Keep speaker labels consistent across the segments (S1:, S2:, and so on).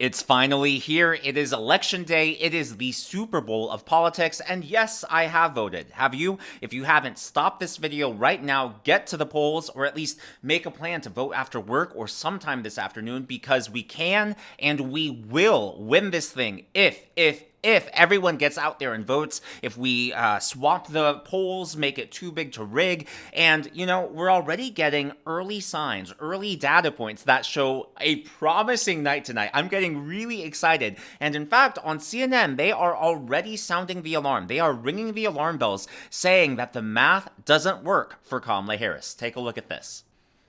S1: It's finally here. It is election day. It is the Super Bowl of politics. And yes, I have voted. Have you? If you haven't, stop this video right now, get to the polls, or at least make a plan to vote after work or sometime this afternoon, because we can and we will win this thing if everyone gets out there and votes, if we swap the polls, make it too big to rig. And, we're already getting early signs, early data points that show a promising night tonight. I'm getting really excited. And in fact, on CNN, they are already sounding the alarm. They are ringing the alarm bells saying that the math doesn't work for Kamala Harris. Take a look at this.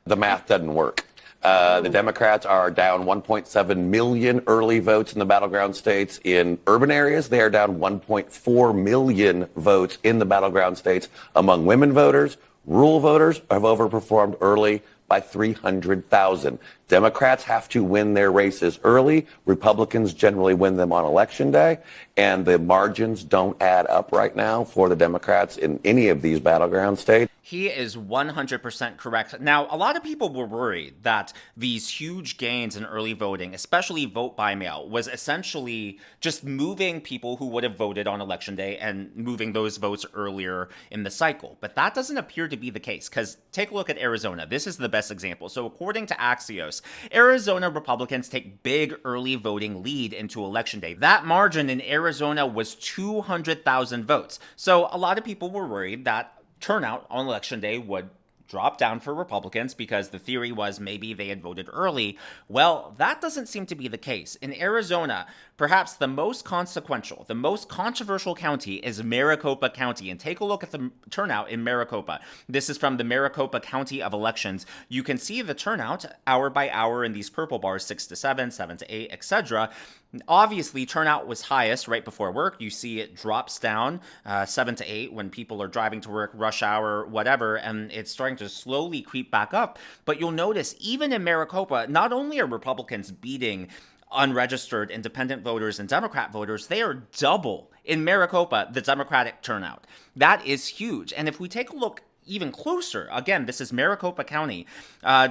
S2: The math doesn't work. The Democrats are down 1.7 million early votes in the battleground states. In urban areas, they are down 1.4 million votes in the battleground states. Among women voters, rural voters have overperformed early by 300,000. Democrats have to win their races early. Republicans generally win them on election day. And the margins don't add up right now for the Democrats in any of these battleground states.
S1: He is 100% correct. Now, a lot of people were worried that these huge gains in early voting, especially vote by mail, was essentially just moving people who would have voted on election day and moving those votes earlier in the cycle. But that doesn't appear to be the case, because take a look at Arizona. This is the best example. So according to Axios, Arizona Republicans take big early voting lead into election day. That margin in Arizona was 200,000 votes. So a lot of people were worried that turnout on election day would drop down for Republicans because the theory was maybe they had voted early. Well, that doesn't seem to be the case. In Arizona, perhaps the most consequential, the most controversial county is Maricopa County. And take a look at the turnout in Maricopa. This is from the Maricopa County of Elections. You can see the turnout hour by hour in these purple bars, 6 to 7, 7 to 8, etc. Obviously, turnout was highest right before work. You see it drops down 7 to 8 when people are driving to work, rush hour, whatever, and it's starting to slowly creep back up. But you'll notice, even in Maricopa, not only are Republicans beating unregistered independent voters and Democrat voters, they are double in Maricopa the Democratic turnout. That is huge. And if we take a look even closer, again, this is Maricopa County.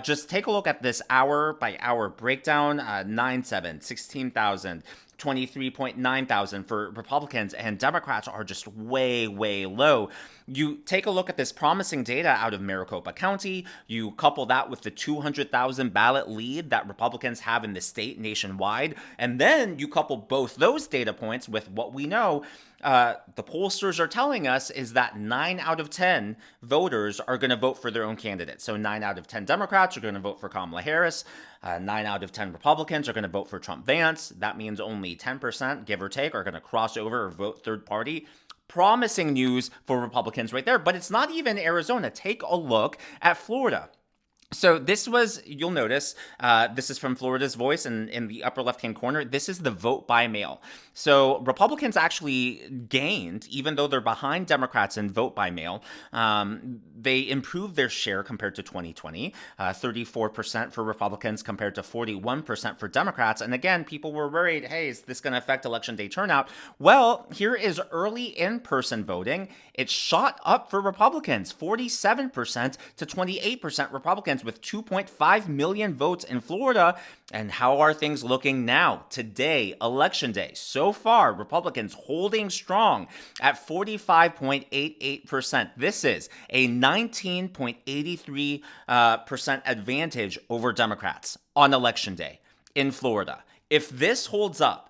S1: Just take a look at this hour by hour breakdown. 9-7, 16,000, 23.9 thousand for Republicans, and Democrats are just way, way low. You take a look at this promising data out of Maricopa County, you couple that with the 200,000 ballot lead that Republicans have in the state nationwide, and then you couple both those data points with what we know the pollsters are telling us is that 9 out of 10 voters are going to vote for their own candidate. So 9 out of 10 Democrats are going to vote for Kamala Harris. 9 out of 10 Republicans are going to vote for Trump Vance. That means only 10%, give or take, are going to cross over or vote third party. Promising news for Republicans right there. But it's not even Arizona. Take a look at Florida. So this was, you'll notice, this is from Florida's Voice in the upper left-hand corner. This is the vote by mail. So Republicans actually gained, even though they're behind Democrats in vote by mail. They improved their share compared to 2020, 34% for Republicans compared to 41% for Democrats. And again, people were worried, hey, is this going to affect election day turnout? Well, here is early in-person voting. It shot up for Republicans, 47% to 28% Republicans, with 2.5 million votes in Florida. And how are things looking now, today, election day? So far, Republicans holding strong at 45.88%. This is a 19.83% advantage over Democrats on election day in Florida. If this holds up,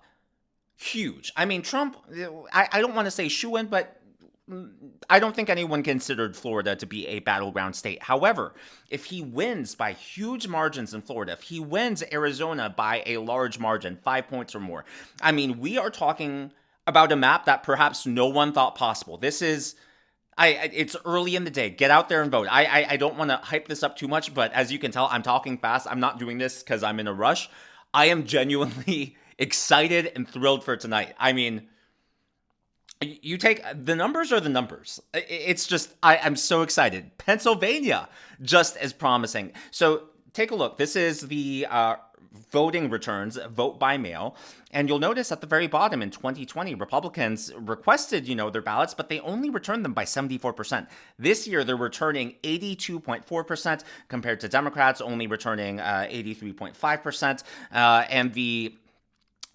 S1: huge. I mean, Trump, I don't want to say shoo-in, but I don't think anyone considered Florida to be a battleground state. However, if he wins by huge margins in Florida, if he wins Arizona by a large margin, 5 points or more, I mean, we are talking about a map that perhaps no one thought possible. This is, it's early in the day. Get out there and vote. I don't want to hype this up too much, but as you can tell, I'm talking fast. I'm not doing this because I'm in a rush. I am genuinely excited and thrilled for tonight. I mean, you take the numbers are the numbers. It's just, I'm so excited. Pennsylvania, just as promising. So take a look. This is the voting returns, vote by mail. And you'll notice at the very bottom in 2020, Republicans requested, their ballots, but they only returned them by 74%. This year, they're returning 82.4% compared to Democrats only returning 83.5%. And the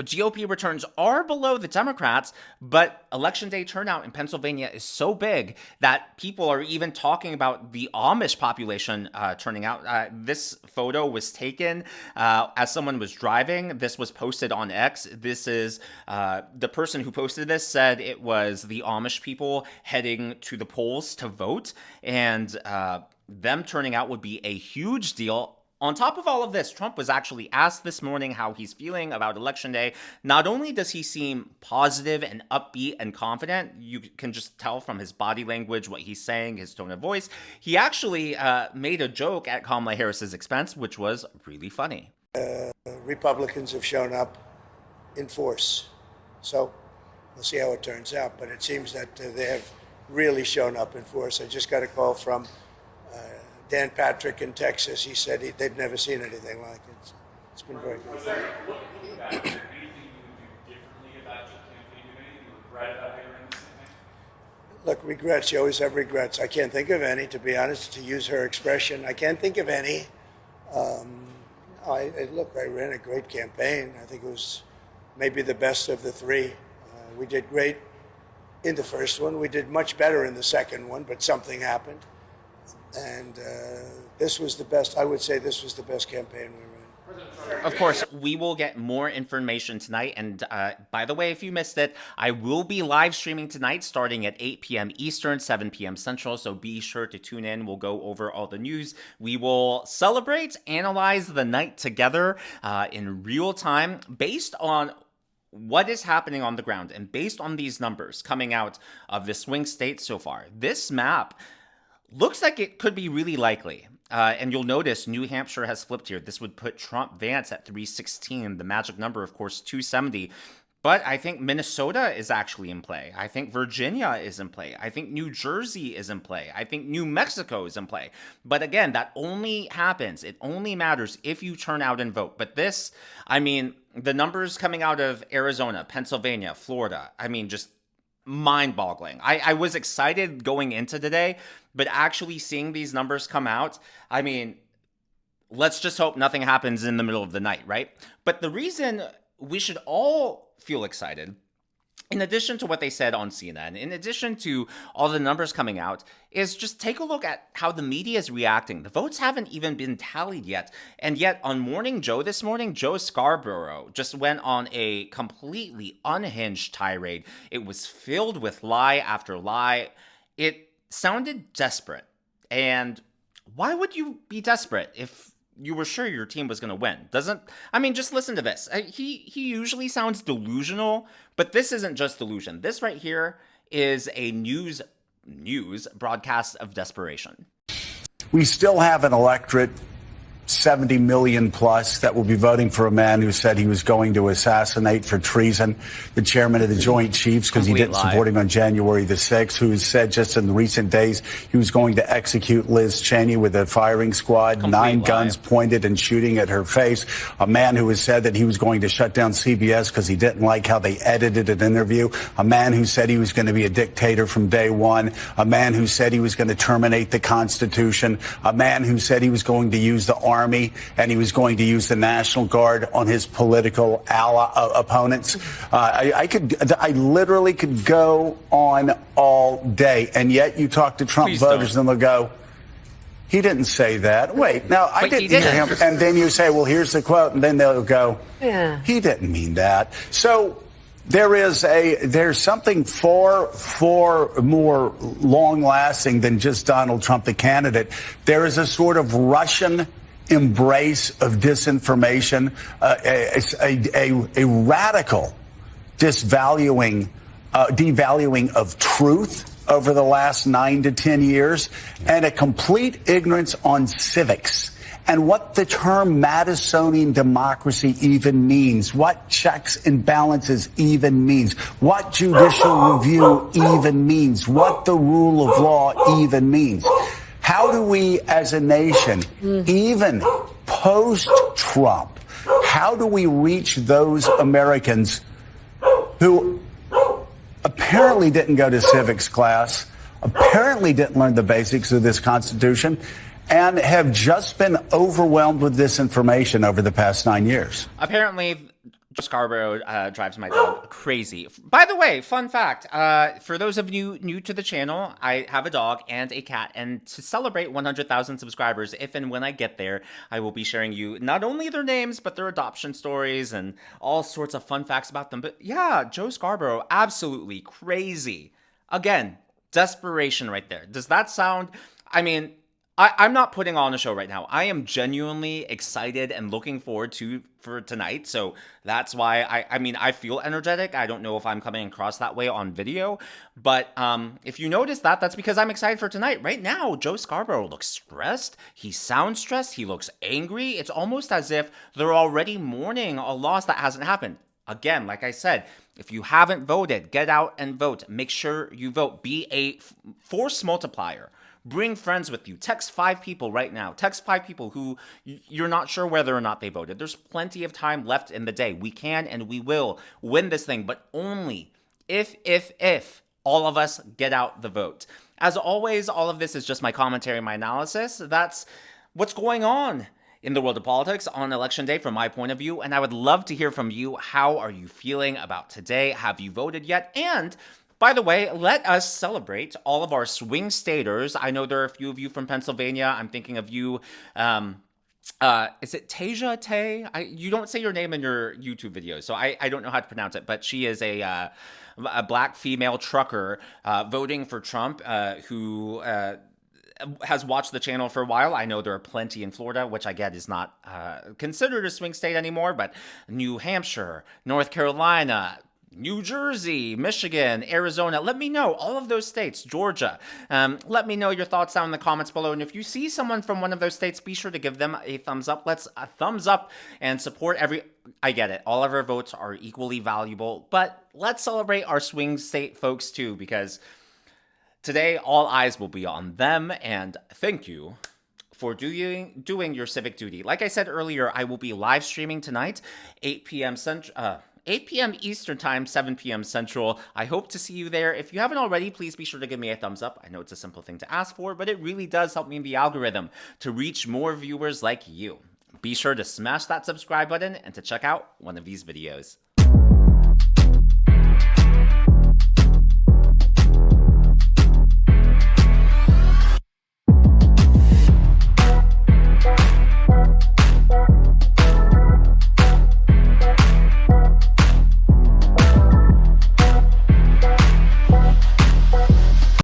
S1: GOP returns are below the Democrats, but election day turnout in Pennsylvania is so big that people are even talking about the Amish population turning out. This photo was taken as someone was driving. This was posted on X. This is the person who posted this said it was the Amish people heading to the polls to vote, and them turning out would be a huge deal. On top of all of this, Trump was actually asked this morning how he's feeling about Election Day. Not only does he seem positive and upbeat and confident, you can just tell from his body language, what he's saying, his tone of voice. He actually made a joke at Kamala Harris's expense, which was really funny.
S3: Republicans have shown up in force. So we'll see how it turns out. But it seems that they have really shown up in force. I just got a call from Dan Patrick in Texas. He said they've never seen anything like it. It's been very good.
S4: Was there, looking back, anything you would do differently about your campaign? Anything you regret about hiring this campaign?
S3: Look, regrets. You always have regrets. I can't think of any, to be honest, to use her expression. I can't think of any. I ran a great campaign. I think it was maybe the best of the three. We did great in the first one. We did much better in the second one, but something happened. And this was the best. I would say this was the best campaign we ran.
S1: Of course, we will get more information tonight. And by the way, if you missed it, I will be live streaming tonight starting at 8 p.m. Eastern, 7 p.m. Central. So be sure to tune in. We'll go over all the news. We will celebrate, analyze the night together in real time based on what is happening on the ground and based on these numbers coming out of the swing states so far. This map looks like it could be really likely. And you'll notice New Hampshire has flipped here. This would put Trump-Vance at 316. The magic number, of course, 270. But I think Minnesota is actually in play. I think Virginia is in play. I think New Jersey is in play. I think New Mexico is in play. But again, that only happens. It only matters if you turn out and vote. But this, I mean, the numbers coming out of Arizona, Pennsylvania, Florida, I mean, just mind-boggling. I was excited going into today, but actually seeing these numbers come out, I mean, let's just hope nothing happens in the middle of the night, right? But the reason we should all feel excited, in addition to what they said on CNN, in addition to all the numbers coming out, is just take a look at how the media is reacting. The votes haven't even been tallied yet. And yet on Morning Joe this morning, Joe Scarborough just went on a completely unhinged tirade. It was filled with lie after lie. It sounded desperate. And why would you be desperate if you were sure your team was going to win? Just listen to this. He usually sounds delusional, but this isn't just delusion. This right here is a news broadcast of desperation.
S5: We still have an electorate, 70 million plus, that will be voting for a man who said he was going to assassinate for treason the chairman of the Joint Chiefs because he didn't support him on January the 6th, who said just in the recent days he was going to execute Liz Cheney with a firing squad, nine guns pointed and shooting at her face. A man who has said that he was going to shut down CBS because he didn't like how they edited an interview. A man who said he was going to be a dictator from day one. A man who said he was going to terminate the Constitution. A man who said he was going to use the Army and he was going to use the National Guard on his political opponents. I literally could go on all day, and yet you talk to Trump voters and they'll go, he didn't say that. Wait, now I didn't hear him. And then you say, well, here's the quote, and then they'll go, yeah, he didn't mean that. So there's something far more long-lasting than just Donald Trump, the candidate. There is a sort of Russian embrace of disinformation, a radical devaluing of truth over the last 9 to 10 years, and a complete ignorance on civics and what the term Madisonian democracy even means, what checks and balances even means, what judicial review even means, what the rule of law even means. How do we as a nation, even post-Trump, how do we reach those Americans who apparently didn't go to civics class, apparently didn't learn the basics of this Constitution, and have just been overwhelmed with disinformation over the past 9 years?
S1: Apparently, Scarborough drives my dog crazy. By the way, fun fact, for those of you new to the channel, I have a dog and a cat, and to celebrate 100,000 subscribers, if and when I get there, I will be sharing you not only their names, but their adoption stories and all sorts of fun facts about them. But yeah, Joe Scarborough, absolutely crazy. Again, desperation right there. Does that sound, I mean, I'm not putting on a show right now. I am genuinely excited and looking forward for tonight. So that's why I feel energetic. I don't know if I'm coming across that way on video, but if you notice that, that's because I'm excited for tonight. Right now, Joe Scarborough looks stressed. He sounds stressed. He looks angry. It's almost as if they're already mourning a loss that hasn't happened. Again, like I said, if you haven't voted, get out and vote. Make sure you vote. Be a force multiplier. Bring friends with you. Text 5 people right now. Text 5 people who you're not sure whether or not they voted. There's plenty of time left in the day. We can and we will win this thing, but only if all of us get out the vote. As always, all of this is just my commentary, my analysis. That's what's going on in the world of politics on election day from my point of view, and I would love to hear from you. How are you feeling about today? Have you voted yet? And by the way, let us celebrate all of our swing staters. I know there are a few of you from Pennsylvania. I'm thinking of you. Is it Tasia Tay? You don't say your name in your YouTube videos, so I don't know how to pronounce it, but she is a black female trucker voting for Trump who has watched the channel for a while. I know there are plenty in Florida, which I get is not considered a swing state anymore, but New Hampshire, North Carolina, New Jersey, Michigan, Arizona. Let me know. All of those states, Georgia. Let me know your thoughts down in the comments below. And if you see someone from one of those states, be sure to give them a thumbs up. Let's a thumbs up and support I get it. All of our votes are equally valuable, but let's celebrate our swing state folks too, because today all eyes will be on them. And thank you for doing your civic duty. Like I said earlier, I will be live streaming tonight, 8 p.m. 8 p.m. Eastern Time, 7 p.m. Central. I hope to see you there. If you haven't already, please be sure to give me a thumbs up. I know it's a simple thing to ask for, but it really does help me in the algorithm to reach more viewers like you. Be sure to smash that subscribe button and to check out one of these videos.